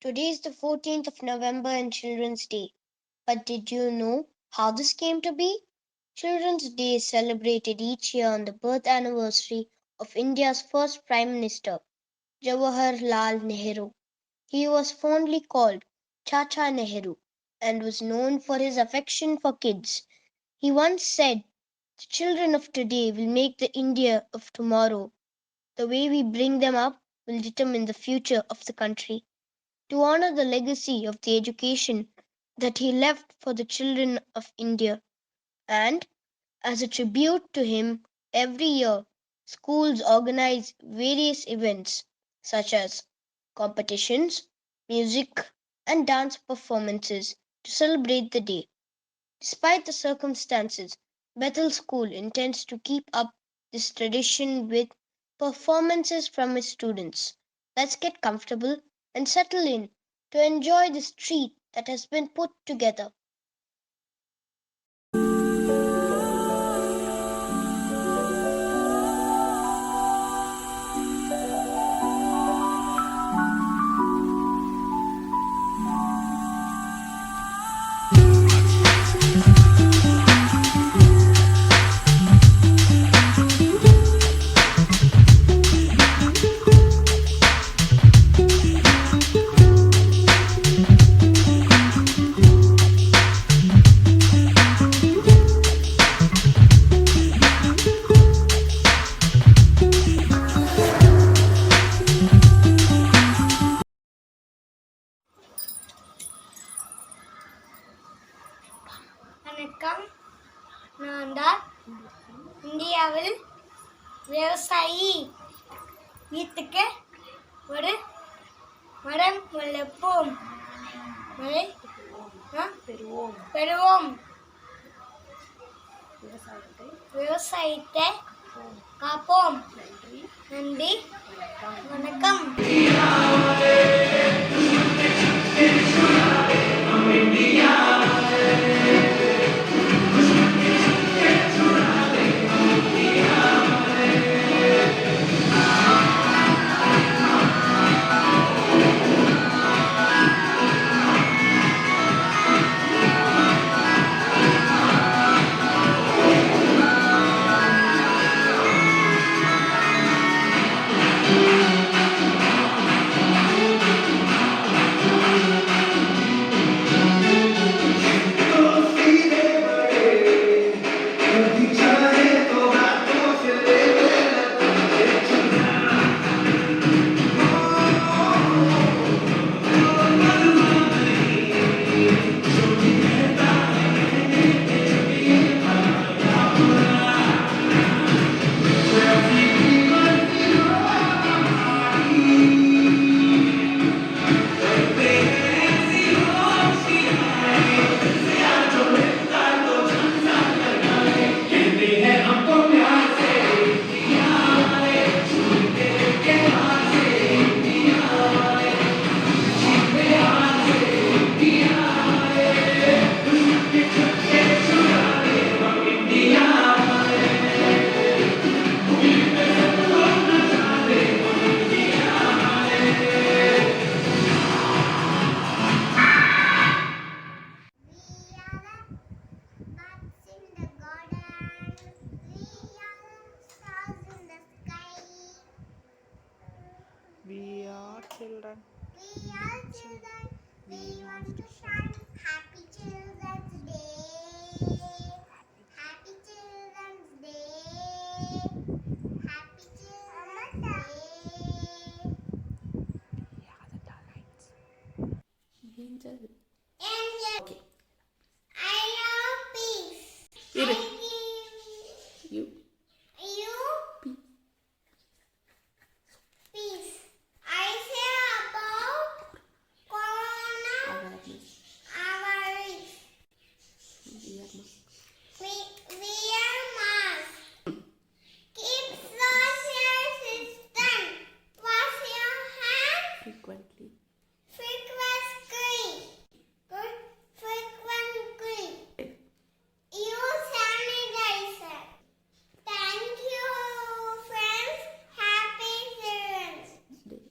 Today is the 14th of November and Children's Day. But did you know how this came to be? Children's Day is celebrated each year on the birth anniversary of India's first Prime Minister, Jawaharlal Nehru. He was fondly called Chacha Nehru and was known for his affection for kids. He once said, "The children of today will make the India of tomorrow. The way we bring them up will determine the future of the country." To honor the legacy of the education that he left for the children of India, and as a tribute to him, every year schools organize various events such as competitions, music, and dance performances to celebrate the day. Despite the circumstances, Bethel School intends to keep up this tradition with performances from its students. Let's get comfortable and settle in to enjoy this treat that has been put together. வணக்கம். நான் தான் இந்தியாவில் விவசாயி. வீட்டுக்கு ஒரு மரம் வளர்ப்போம், மழை பெறுவோம். விவசாயத்தை காப்போம். நன்றி, வணக்கம். We are children. We are children. We want to shine. Happy Children's Day. Happy Children's Day. Happy Children's Day. Yeah, the lights. Angel. Angel. Okay. I love peace. Iru. I give You. you peace. I say about Corona Awareness. virus. Wear mask. Wear mask. Keep social distance. Wash your hands Frequently. frequently. Good frequently. Use sanitizer. Thank you, friends. Happy Children's Day.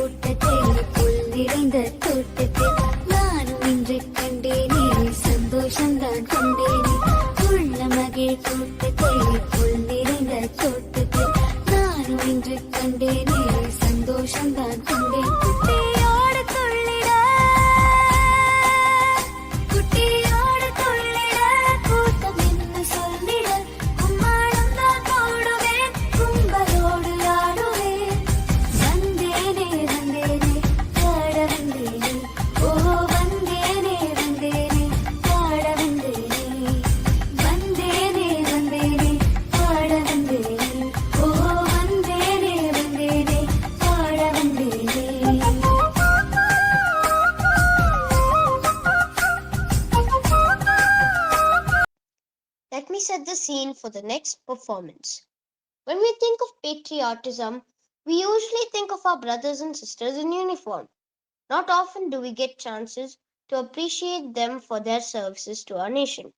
கூட்டத்தில் புல் நிறைந்த தோட்டத்தில் நானும் இன்று கண்டேனே சந்தோஷம்தான் கொண்டேனே உள்ள மகிழ் கூட்டத்தில் புல் நிறைந்த தோட்டத்தில் நானும் இன்று கண்டேனே சந்தோஷம்தான் கொண்டேன் குட்டியோடு துள்ளிட குட்டியோடு துள்ளிட கூட்டம் என்ன சொல்லிட கும்மாளம் தான் போடுவேன் கும்பலோடு ஆடுவேன் வந்தேனே வந்தேனே பாட வந்தேனே ஓ வந்தேனே வந்தேனே பாட வந்தேனே வந்தேனே வந்தேனே பாட வந்தேனே ஓ வந்தேனே வந்தேனே பாட வந்தேனே. Let me set the scene for the next performance. When we think of patriotism, we usually think of our brothers and sisters in uniform. Not often do we get chances to appreciate them for their services to our nation.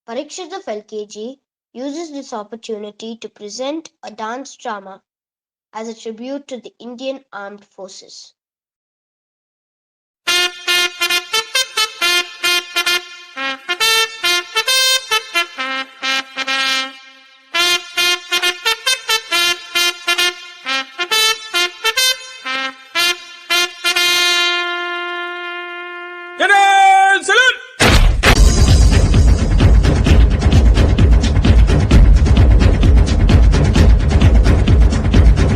Parikshit of LKG uses this opportunity to present a dance drama as a tribute to the Indian Armed Forces. General salute!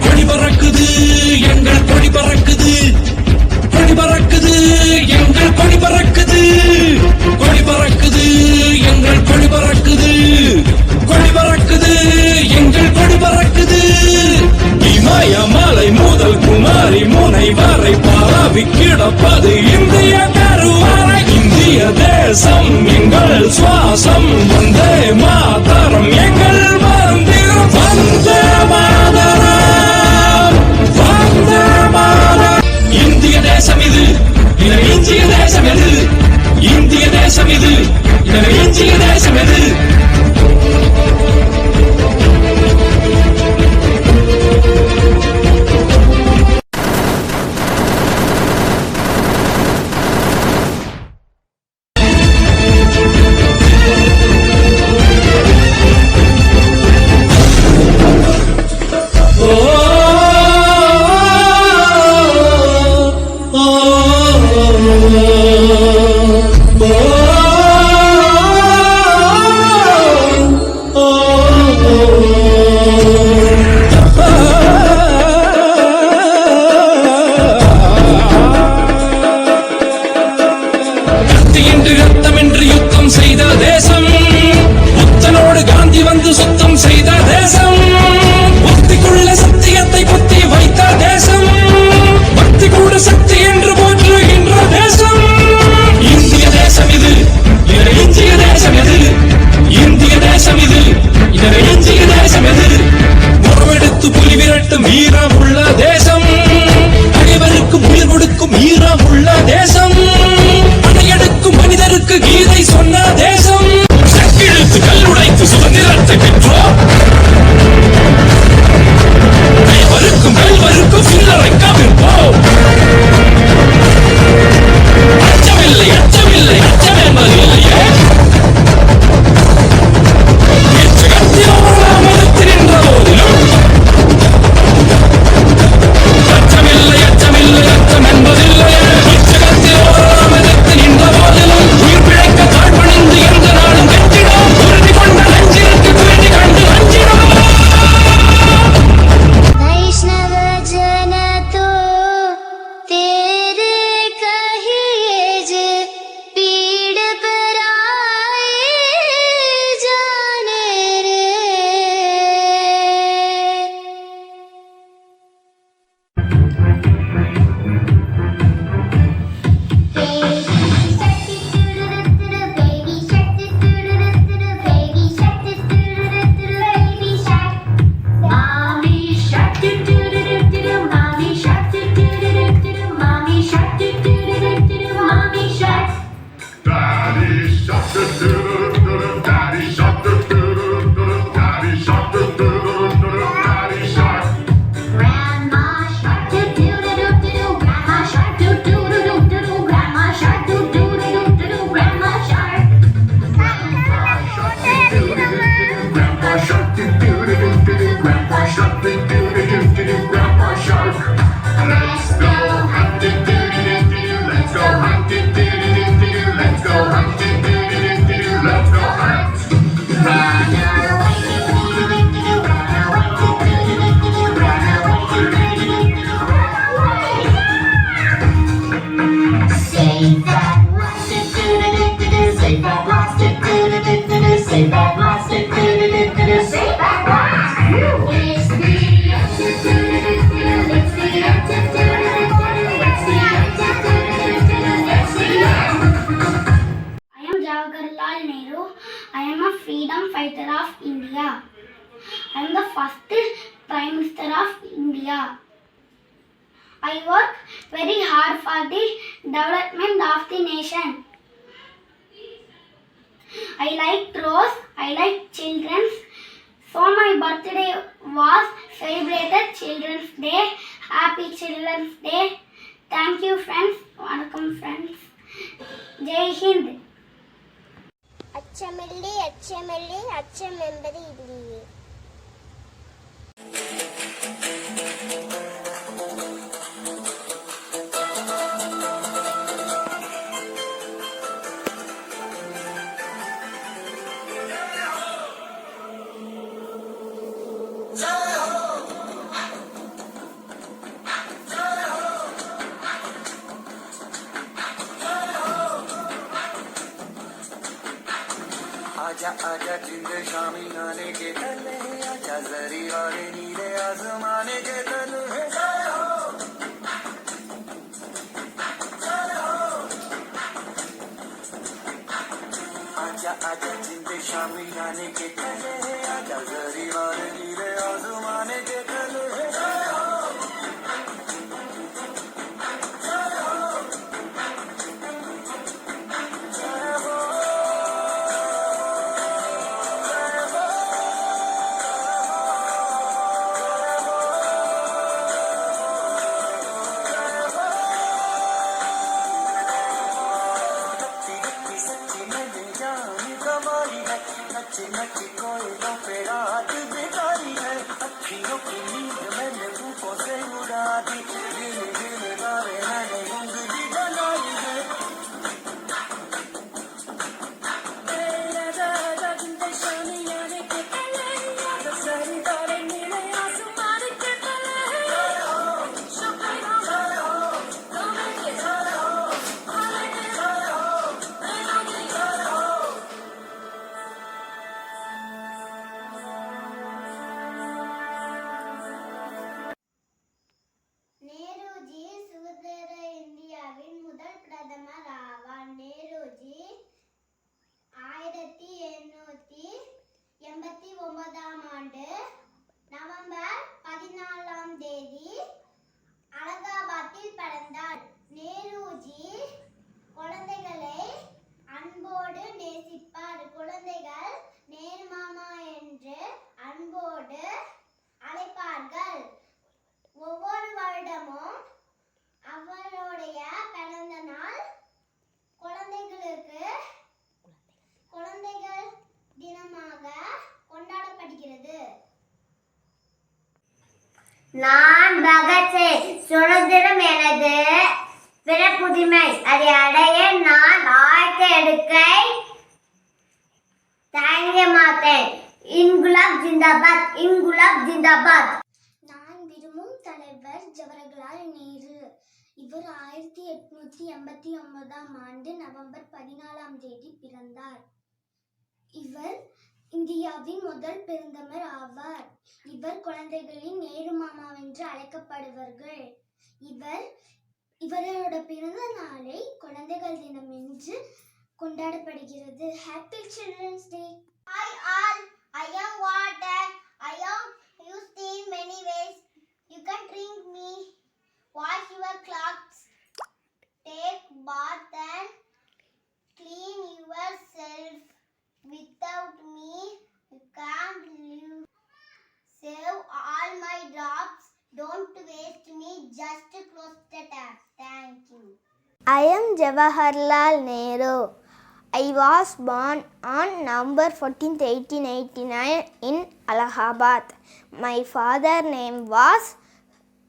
கொடி பறக்குது எங்கள் கொடி பறக்குது கொடி பறக்குது எங்கள் கொடி பறக்குது கொடி பறக்குது எங்கள் கொடி பறக்குது கொடி பறக்குது எங்கள் கொடி பறக்குது இமயமலை முதல் குமாரி முனை வரை பரவி கிடப்பது இந்திய கருவறை இந்திய தேசம் எங்கள் சுவாசம் வந்தே மாதரம் எங்கள் மந்திரம் வந்தே மாதரம் வந்தே மாதரம் இந்திய தேசம் இது இதை இந்திய தேசம் எது இந்திய தேசம் இது இதை இந்திய தேசம் எது செய்த தேசம் புத்தனோடு காந்தி வந்து சுத்தம் செய்த தேசம் புத்திக்குள்ள சத்தியத்தை புத்தி வைத்த தேசம் பக்தி கூட சக்தி என்று போற்றுகின்ற தேசம் இந்திய தேசம் இது இதை இந்திய தேசம் எது இந்திய தேசம் இது இதை இந்திய தேசம் எது உறவெடுத்து புலி விரட்டும் வீரம் உள்ள தேசம் அனைவருக்கும் உயிர் கொடுக்கும் வீரம் உள்ள தேசம் அணையெடுக்கும் மனிதருக்கு கீதை சொன்ன தேசம் India. I am the first Prime Minister of India. I work very hard for the development of the nation. I like rose, I like children. So my birthday was celebrated Children's Day. Happy Children's Day. Thank you friends. Welcome friends. Jai Hind. அச்சமில்லை அச்சமில்லை அச்சம் என்பது இல்லையே. आजा आजा जिंद शामी आने के तले आजा जरी वाले नीले आसमाने के तले आजा आजा जिंद शामी आने के तले आजा जरी वाले नीले आसमाने के तले नच्ची नच्ची कोयलों पे रात बिताई है अखियों की नींद मैंने फूकों से उड़ा दी गिले गिले गारे मैंने उंगली बनाई है நேருஜி சுதந்திர இந்தியாவின் முதல் பிரதமர் ஆவார். நேருஜி 1789 ஆண்டு நவம்பர் 14ஆம் தேதி அலகாபாத்தில் பிறந்தார். நேருஜி குழந்தைகளை அன்போடு நேசிப்பார். குழந்தைகள் நேரு மாமா என்று அன்போடு அழைப்பார்கள். ஒவ்வொரு வருடமும் அவருடைய பிறந்த நாள் குழந்தைகள் தினமாக கொண்டாடப்படுகிறது. நான் பகத்சிங். சுதந்திரம் எனது பிறப்புரிமை. அதை அடைய நான் ஆயத்த எடுக்கை தயங்க மாட்டேன். இன்குலாப் ஜிந்தாபாத், இன்குலாப் ஜிந்தாபாத். நான் விரும்பும் தலைவர் ஜவஹர்லால் நேரு. இவர் 1889 ஆண்டு நவம்பர் 14ஆம் தேதி பிறந்தார். இவர் இந்தியாவின் முதல் பிரதமர் ஆவார். இவர் குழந்தைகளின் நேரு மாமா என்று அழைக்கப்படுவார்கள். இவரோட பிறந்த நாளை குழந்தைகள் தினம் என்று கொண்டாடப்படுகிறது. Happy children's day. Hi all, I am water. I am used in many ways. You can drink me, wash your clothes, take bath and clean yourself. Without me, you can't live. Save all my drops. Don't waste me. Just close the tap. Thank you. I am Jawaharlal Nehru. I was born on November 14, 1889 in Allahabad. My father name was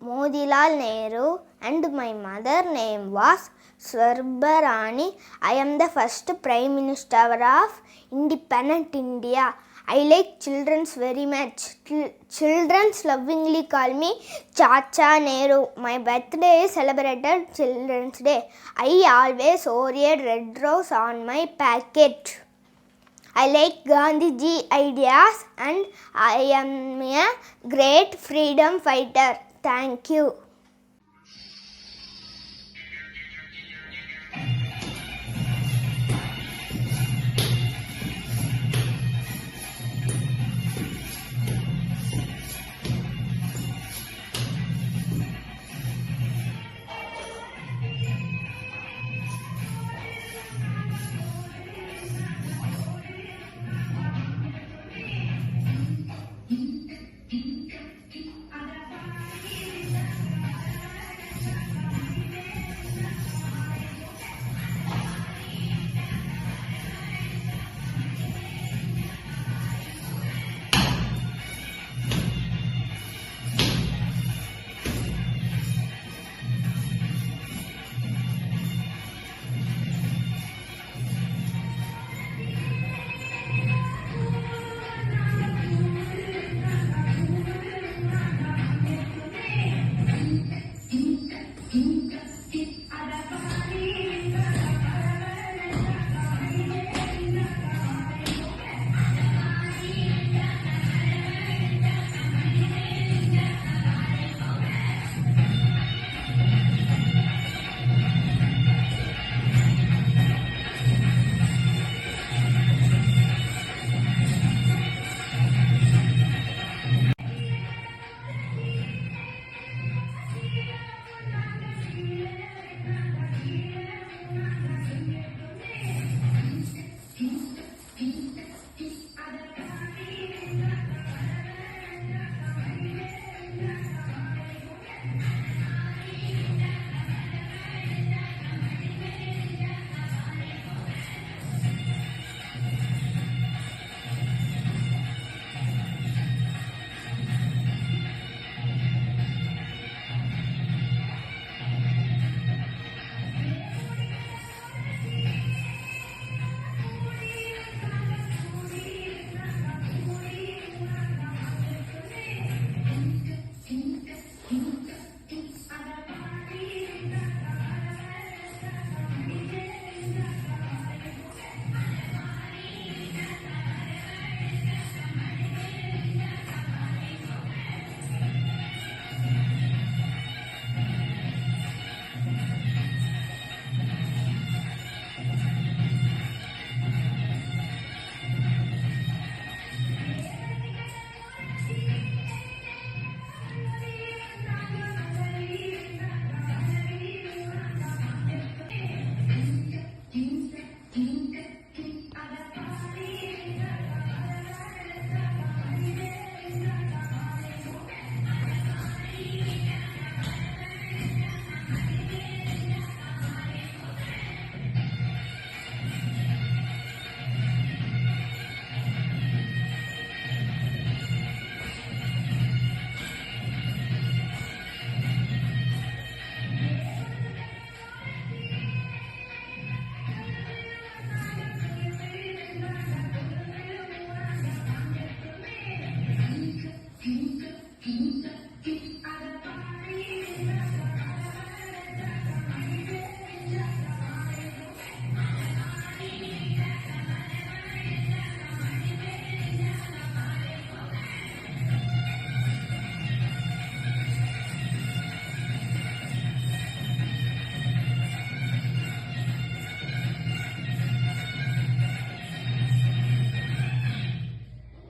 Motilal Nehru and my mother name was Swarbarani. I am the first Prime Minister of independent India. I like children very much. Children lovingly call me Chacha Nehru. My birthday is celebrated Children's Day. I always wore a red rose on my packet. I like Gandhiji ideas and I am a great freedom fighter. Thank you.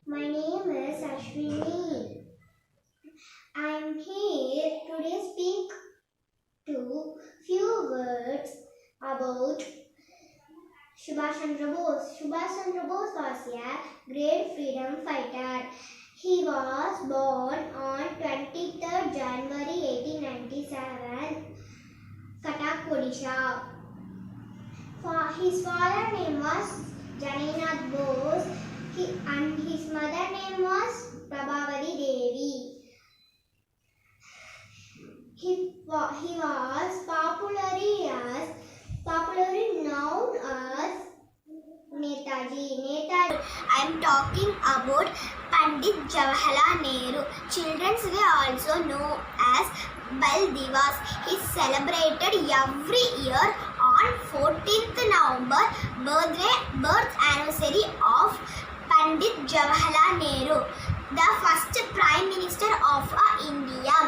My name is Ashwini. I am here today speak to few words about Subhash Chandra Bose. Subhash Chandra Bose was a great freedom fighter. He was born on 23rd January 1897, Cuttack, Odisha. His father name was Janinath Bose and his mother name was Prabhavati Devi. He was popularly known as Netaji. I am talking about Pandit Jawaharlal Nehru. Children were also known as Bal Divas. He is celebrated every year on 14th November, birth anniversary of Pandit Jawaharlal Nehru, the first Prime Minister of India.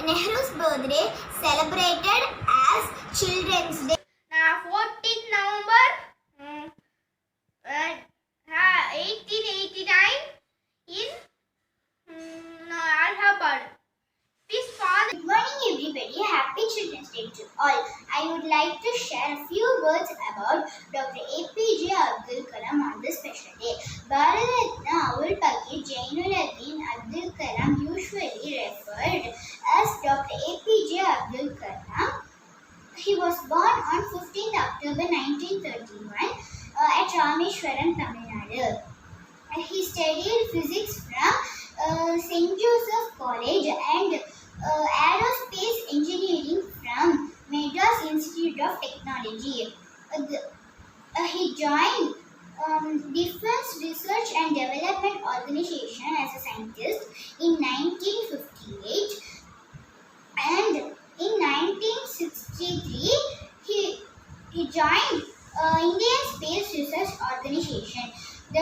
Nehru's birthday celebrated as Children's Day. 14th November 1889 in Allahabad. His father. Good morning, everybody. Happy Children's Day to all. I would like to share a few words about Dr. APJ Abdul Kalam on this special day. Bharatratna Avul Pakir Jainuddin Abdul Kalam, usually referred as Dr. APJ Abdul Kalam. He was born on 15th October 1931 at Rameshwaram, Tamil Nadu. He studied physics from St. Joseph College and aerospace engineering from Madras Institute of Technology. He joined Defense Research and Development Organization as a scientist in 1958 and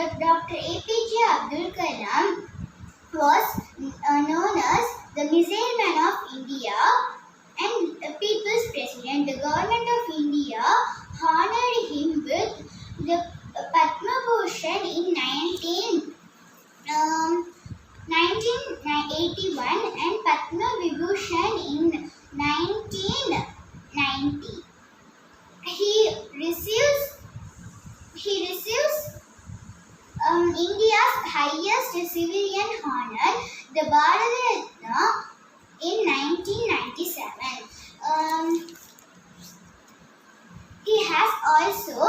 Dr. APJ Abdul Kalam was known as the Missile Man of India and People's President. The government of India honored him with the Padma Bhushan in 1981 and Padma Vibhushan in 1990. He receives India's highest civilian honor, the Bharat Ratna, in 1997. He has also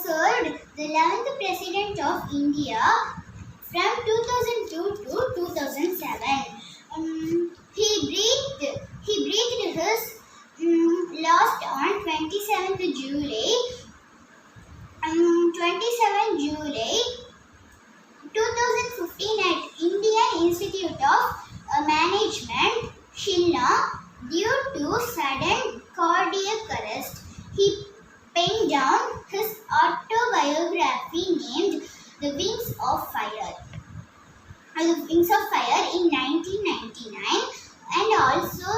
served the 11th President of India from 2002 to 2007. He breathed his last on 27 July 2015 at Indian Institute of Management, Shillong, due to sudden cardiac arrest. He penned down his autobiography named The Wings of Fire in 1999 and also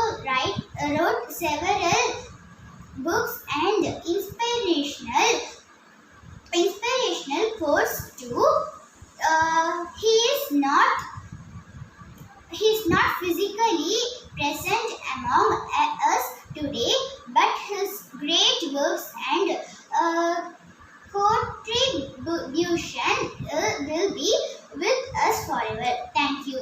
wrote several books and inspirational quotes too. He is not physically present among us today, but his great works and contribution will be with us forever. Thank you.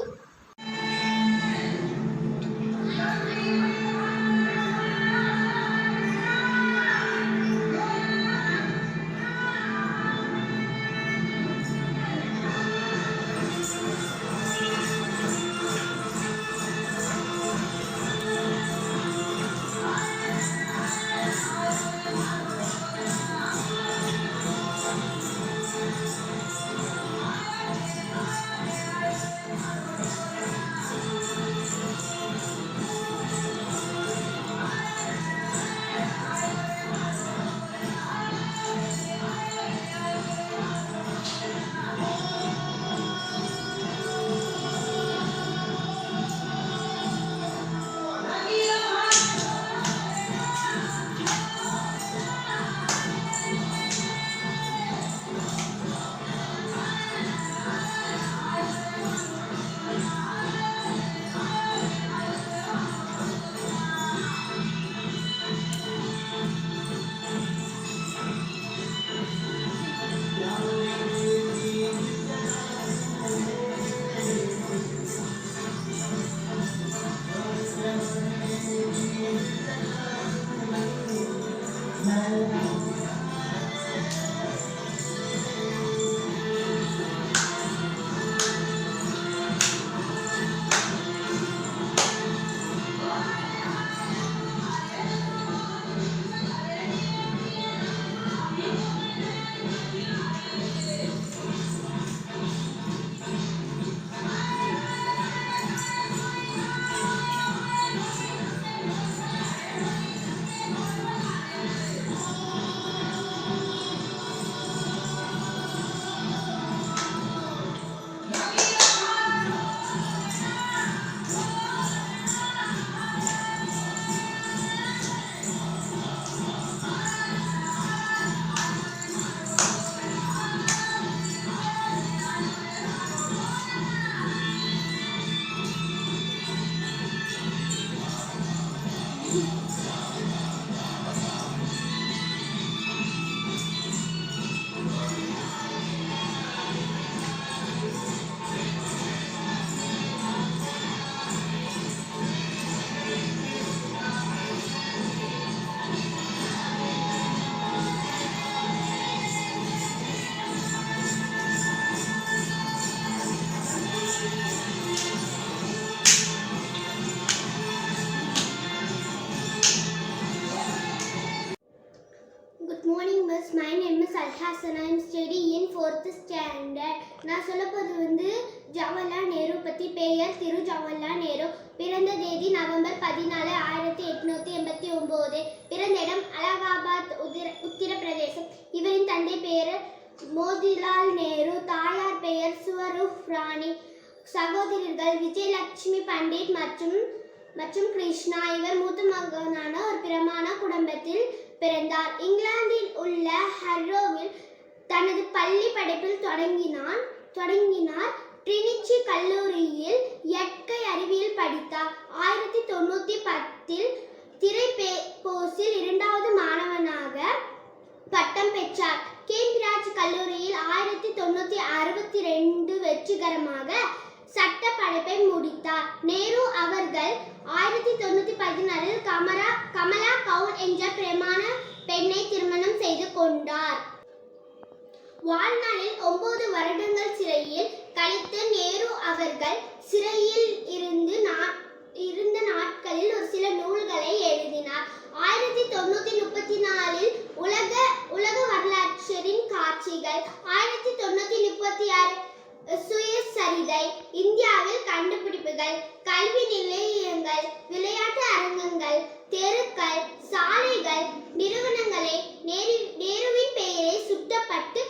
Good morning, Miss. My name is Alhassan. I am studying in 4th standard. நான் சொல்ல போது வந்து ஜவஹர்லால் நேரு பற்றி. பெயர் திரு ஜவஹர்லால் நேரு. பிறந்த தேதி November 14, 1889. பிறந்த இடம் அலகாபாத், உத்தரப்பிரதேசம். இவரின் தந்தை பெயர் மோதிலால் நேரு. சகோதரர்கள் விஜயலட்சுமி பண்டிட் மற்றும் கிருஷ்ணா. இவர் மூத்த மகனான ஒரு பிரமாண குடும்பத்தில் பிறந்தார். இங்கிலாந்தில் உள்ள ஹர்ரோவில் தனது பள்ளி படிப்பில் தொடங்கினார். ட்ரினிட்டி கல்லூரியில் இயற்கை அறிவியல் படித்தார். 1910 திரைப்போஸில் 2வது மாணவனாக பட்டம் பெற்றார். கேம்பிரிட்ஜ் கல்லூரியில் 1962 வெற்றிகரமாக சட்ட படிப்பை முடித்தார். நேரு அவர்கள் 1914 கமலா கவுல் என்ற பிரமாண பெண்ணை திருமணம் செய்து கொண்டார். வாழ்நாளில் 9 வருடங்கள் சிறையில் கழித்த நேரு அவர்கள் சிறையில் இருந்த நாட்களில் ஒரு சில நூல்களை எழுதினார். 1934 உலக வரலாற்றின் காட்சிகள், 1936 சுயசரிதை, இந்தியாவில் கண்டுபிடிப்புகள், கல்வி நிலையங்கள், விளையாட்டு அரங்கங்கள், தெருக்கள், சாலைகள், நிறுவனங்களை நேருவின் பெயரை சுட்டப்பட்டு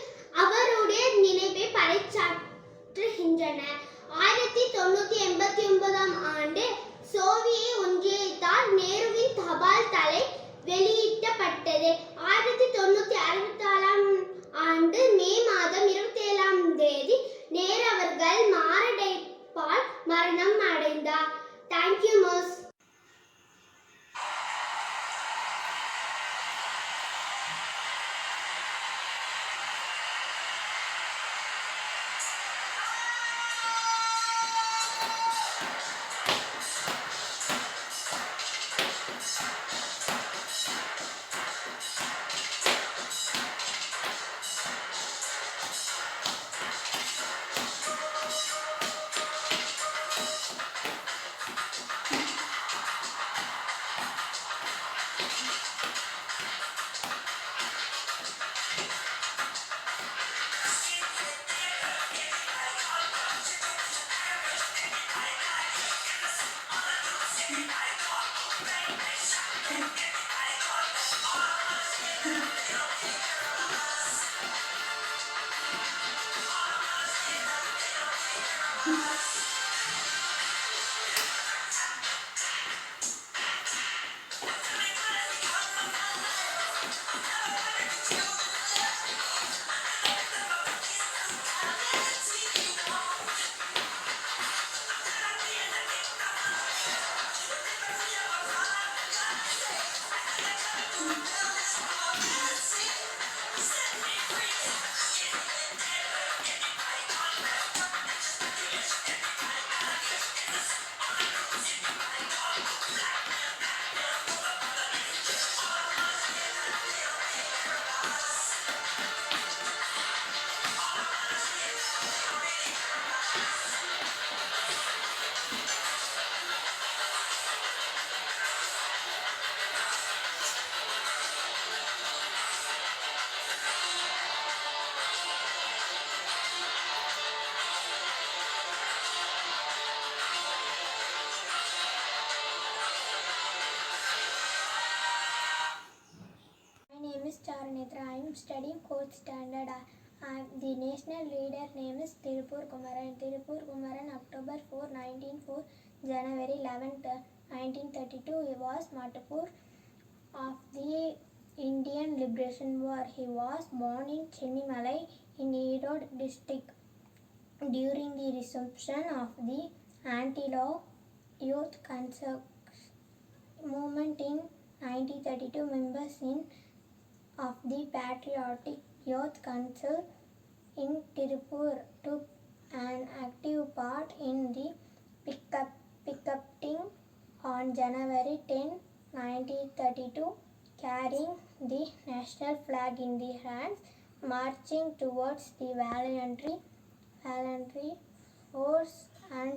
அவருடைய நினைவை பறைசாற்றுகின்றன. 1989 ஆண்டு சோவியத் ஒன்றியத்தால் நேருவின் தபால் தலை வெளியிடப்பட்டது. 1964 ஆண்டு மே மாதம் 27 நேரு அவர்கள் மாரடைப்பால் மரணம் அடைந்தார். Thank you miss. Charanitra. I am studying 4th standard. The national leader name is Tirupur Kumaran. Tirupur Kumaran, October 4, 1904, January 11th, 1932. He was Matapur of the Indian Liberation War. He was born in Chennimalai in Erode district. During the resumption of the anti-law youth movement in 1932, members of the Patriotic Youth Council in Tirupur took an active part in the picketing on January 10, 1932, carrying the national flag in their hands, marching towards the Voluntary Force and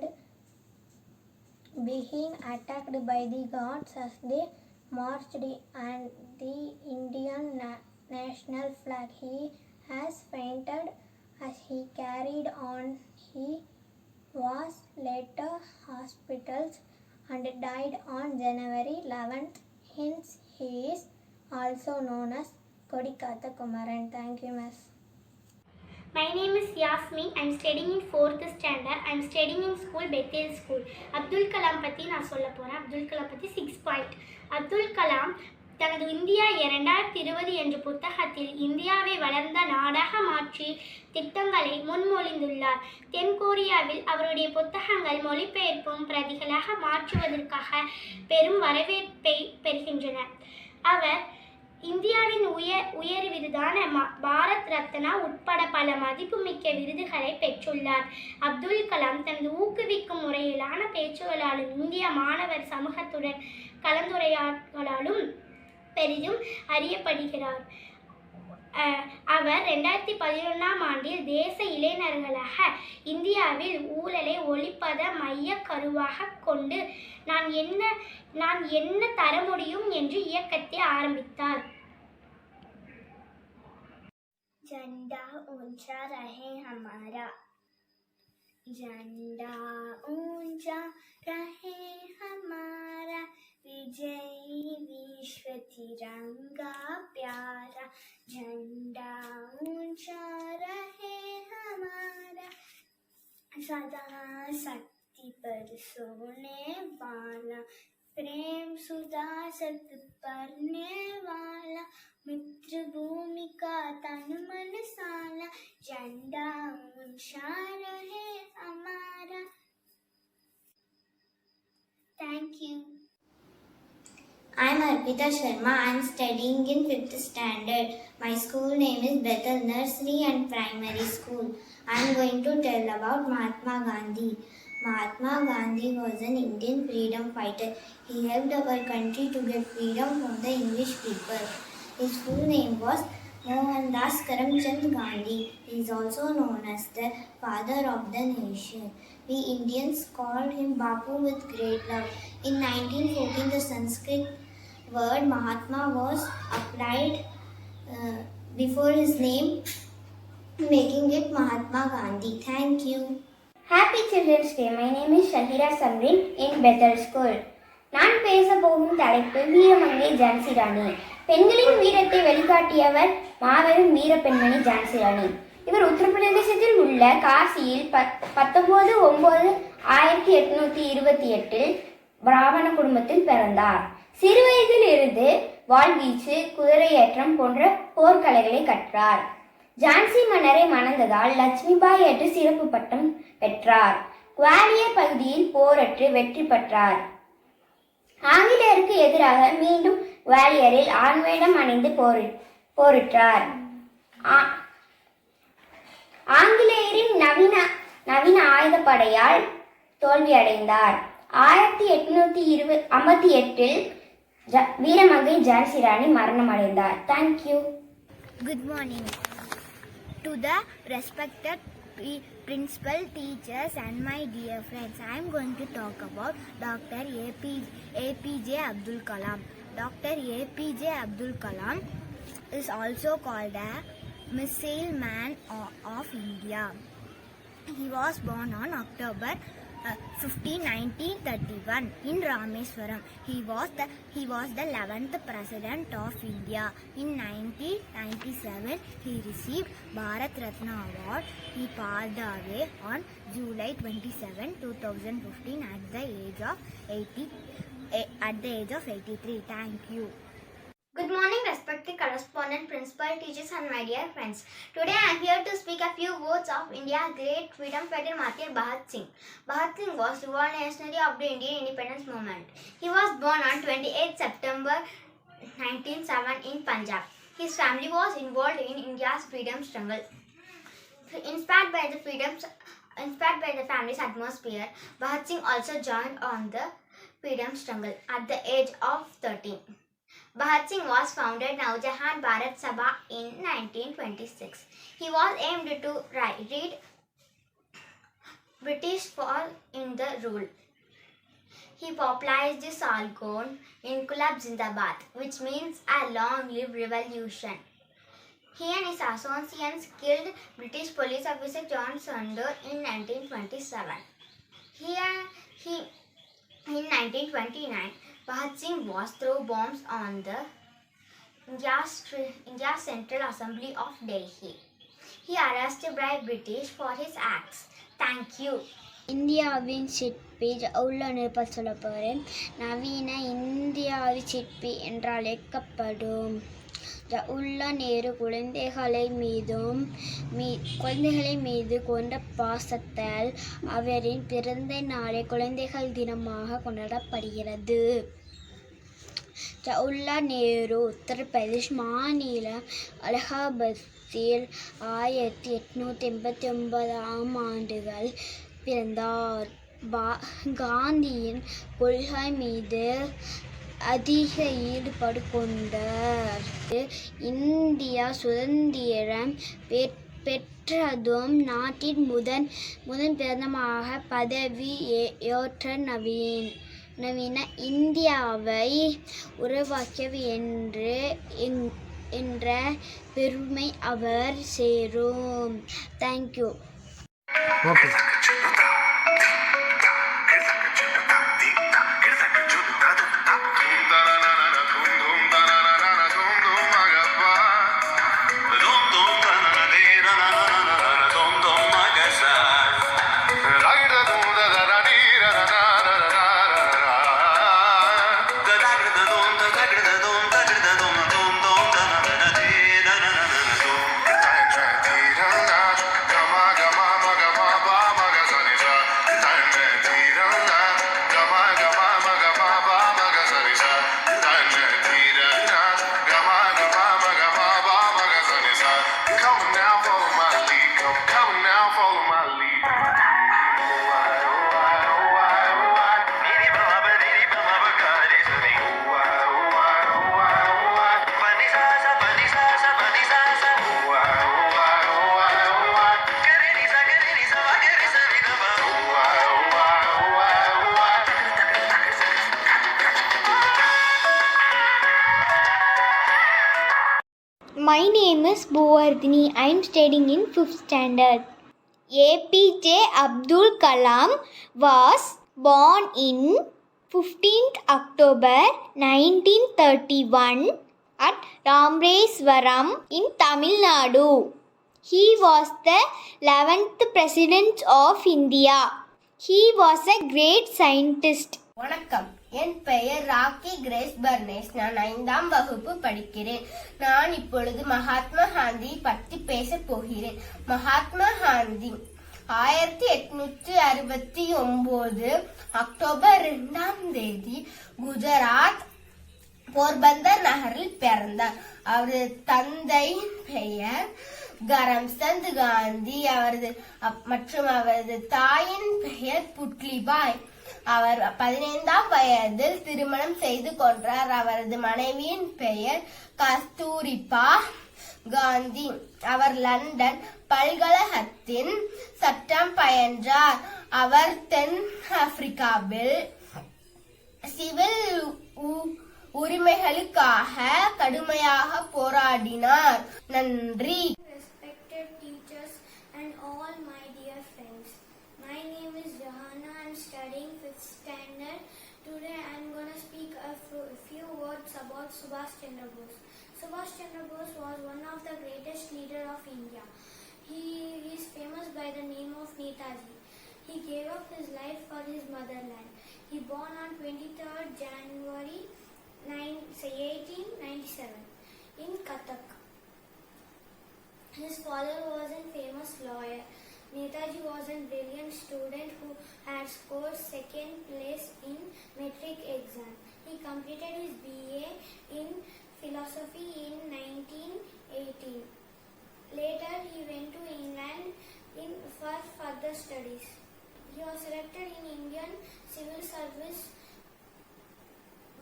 being attacked by the guards as they marched, and the Indian national flag he has fainted as he carried on. He was later hospitalized and died on January 11th. Hence, he is also known as Kodikatha Kumaran. Thank you, Miss. My name is Yasmin. I'm studying in 4th standard. I'm studying in school Bethel School. Abdul Kalam பற்றி நான் சொல்ல போகிறேன். அப்துல் கலாம் பற்றி 6 point. Abdul Kalam தனது India 2020 என்ற புத்தகத்தில் இந்தியாவை வளர்ந்த நாடாக மாற்றி திட்டங்களை முன்மொழிந்துள்ளார். தென்கொரியாவில் அவருடைய புத்தகங்கள் மொழிபெயர்ப்பும் பிரதிகளாக மாற்றுவதற்காக பெரும் வரவேற்பை பெறுகின்றன. அவர் இந்தியாவின் உயர் விருதான பாரத் ரத்னா உட்பட பல மதிப்புமிக்க விருதுகளை பெற்றுள்ளார். அப்துல் கலாம் தனது ஊக்குவிக்கும் முறையிலான பேச்சுகளாலும் இந்திய மாணவர் சமூகத்துடன் கலந்துரையாடலாலும் பெரிதும் அறியப்படுகிறார். அவர் 2011ஆம் ஆண்டில் தேச இளைஞர்களாக இந்தியாவில் ஊழலை ஒழிப்பதை மைய கருவாக கொண்டு நான் என்ன தர முடியும் என்று இயக்கத்தை ஆரம்பித்தார். झंडा ऊंचा रहे हमारा, झंडा ऊंचा रहे हमारा, विजयी विश्व तिरंगा प्यारा, झंडा ऊंचा रहे हमारा, सदा शक्ति पर सोने वाला, प्रेम सुधा सत परने वाला, मित्र भूमि का तन मन साला, झंडा ऊंचा रहे हमारा. Thank you. I'm Arpita Sharma. I'm studying in 5th standard. My school name is Bethel Nursery and Primary School. I'm going to tell about Mahatma Gandhi. Mahatma Gandhi was an Indian freedom fighter. He helped our country to get freedom from the English people. His full name was Mohandas Karamchand Gandhi. He is also known as the father of the nation. We Indians called him Bapu with great love. In 1914, the Sanskrit word Mahatma was applied before his name, making it Mahatma Gandhi. Thank you. Happy Children's Day. My name is Shahira Samrin in Bethel School. நான் பேச போகும் தலைப்பு வீரமங்கை ஜான்சி ராணி. பெண்களின் வீரத்தை வெளிக்காட்டியவர் மாபெரும் வீர பெண்மணி ஜான்சி ராணி. இவர் உத்தரப்பிரதேசத்தில் உள்ள காசியில் 19/9/1828 பிராமண குடும்பத்தில் பிறந்தார். சிறுவயதில் இருந்து வாள்வீச்சு, குதிரையேற்றம் போன்ற போர்க்கலைகளை கற்றார். ஜான்சி மன்னரை மணந்ததால் லட்சுமிபாய் என்று சிறப்பு பட்டம் பெற்றார். குவாலியர் பகுதியில் போரிட்டு வெற்றி பெற்றார். ஆங்கிலேயருக்கு எதிராக மீண்டும் குவாலியரில் ஆண்வேடம் அணிந்து போரிட்டார். ஆங்கிலேயரின் நவீன ஆயுதப்படையால் தோல்வியடைந்தார். 1858 வீரமங்கை ஜான்சி ராணி மரணமடைந்தார். Thank you. Good morning to the respected principal, teachers and my dear friends. I am going to talk about Dr. APJ Abdul Kalam. Dr. APJ Abdul Kalam is also called a missile man of India. He was born on October 15, 1931 in Rameswaram. He was the 11th President of India. In 1997, he received Bharat Ratna Award. He passed away on July 27, 2015 at the age of 83. Thank you. Good morning, respected correspondent, principal, teachers and my dear friends. Today I am here to speak a few words of India's great freedom fighter Martyr Bhagat Singh. Bhagat Singh was revolutionary of the Indian independence movement. He was born on 28 September 1907 in Punjab. His family was involved in India's freedom struggle. Inspired by the family's atmosphere, Bhagat Singh also joined on the freedom struggle at the age of 13. Bhagat Singh was founded Naujahan Bharat Sabha in 1926. He was aimed to rid British fall in the rule. He popularized the slogan Inqilab Zindabad, which means a long-live revolution. He and his associates killed British police officer John Sandor in 1927. In 1929, Bhagat Singh was threw bombs on the India's Central Assembly of Delhi. He arrested by British for his acts. Thank you. இந்தியாவின் சிற்பி ஜவஹர்லால் நேரு பற்றி சொல்ல போகிறேன். நவீன இந்தியாவின் சிற்பி என்று அழைக்கப்படும் ஜவஹர்லால் நேரு குழந்தைகளை மீது கொண்ட பாசத்தால் அவரின் பிறந்த நாளை குழந்தைகள் தினமாக கொண்டாடப்படுகிறது. ஜவஹர்லால் நேரு உத்தரப்பிரதேஷ் மாநிலம் அலகாபாத்தில் 1889 பிறந்தார். காந்தியின் கொள்கை மீது அதிக ஈடுபாடு கொண்டார். இந்தியா சுதந்திரம் பெற்றதும் நாட்டின் முதன் பிரதமராக பதவி ஏற்ற நவீன இந்தியாவை உருவாக்கியவர் என்ற பெருமை அவர் சேரும். Thank you. Okay. My name is Bhuvardhini. I am studying in 5th standard. APJ Abdul Kalam was born in 15th October 1931 at Rameswaram in Tamil Nadu. He was the 11th President of India. He was a great scientist. வணக்கம், என் பெயர் rakhi grace பர்னேஸ். நான் 5ஆம் வகுப்பு படிக்கிறேன். நான் இப்பொழுது மகாத்மா காந்தி பற்றி பேச போகிறேன். மகாத்மா காந்தி 1869 அக்டோபர் 2ஆம் தேதி குஜராத் போர்பந்தர் நகரில் பிறந்தார். அவரது தந்தையின் பெயர் கரம்சந்த் காந்தி மற்றும் அவரது தாயின் பெயர் புட்லிபாய். அவர் 15ஆம் வயதில் திருமணம் செய்து கொண்டார். அவரது மனைவியின் பெயர் கஸ்தூரிபா காந்தி. அவர் லண்டன் பல்கலைக்கழகத்தில் சட்டம் பயின்றார். அவர் தென் ஆப்பிரிக்காவில் சிவில் உரிமைகளுக்காக கடுமையாக போராடினார். நன்றி. Respected teachers and all my dear friends, my name is Johanna. I am studying 5th standard. Today I am going to speak a few words about Subhash Chandra Bose. Subhash Chandra Bose was one of the greatest leaders of India. He is famous by the name of Netaji. He gave up his life for his motherland. He born on 23rd January 1897 in Cuttack. His father was a famous lawyer. Netaji was a brilliant student who had scored second place in metric exam. He completed his BA in philosophy in 1918. Later, he went to England for further studies. He was selected in Indian civil service,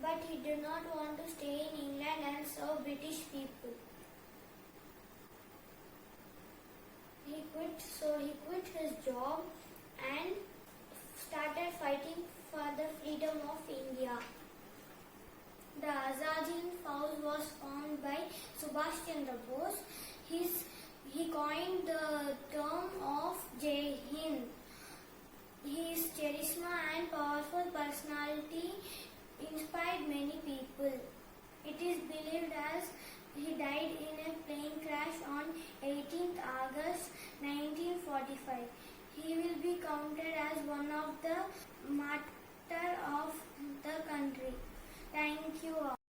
but he did not want to stay in England and serve British people. He quit his job and started fighting for the freedom of India. The Azad Hind Fauj was formed by Subhash Chandra Bose. He coined the term of Jai Hind. His charisma and powerful personality inspired many people. It is believed as he died in a plane crash on 18th August 1945. He will be counted as one of the martyrs of the country. Thank you all.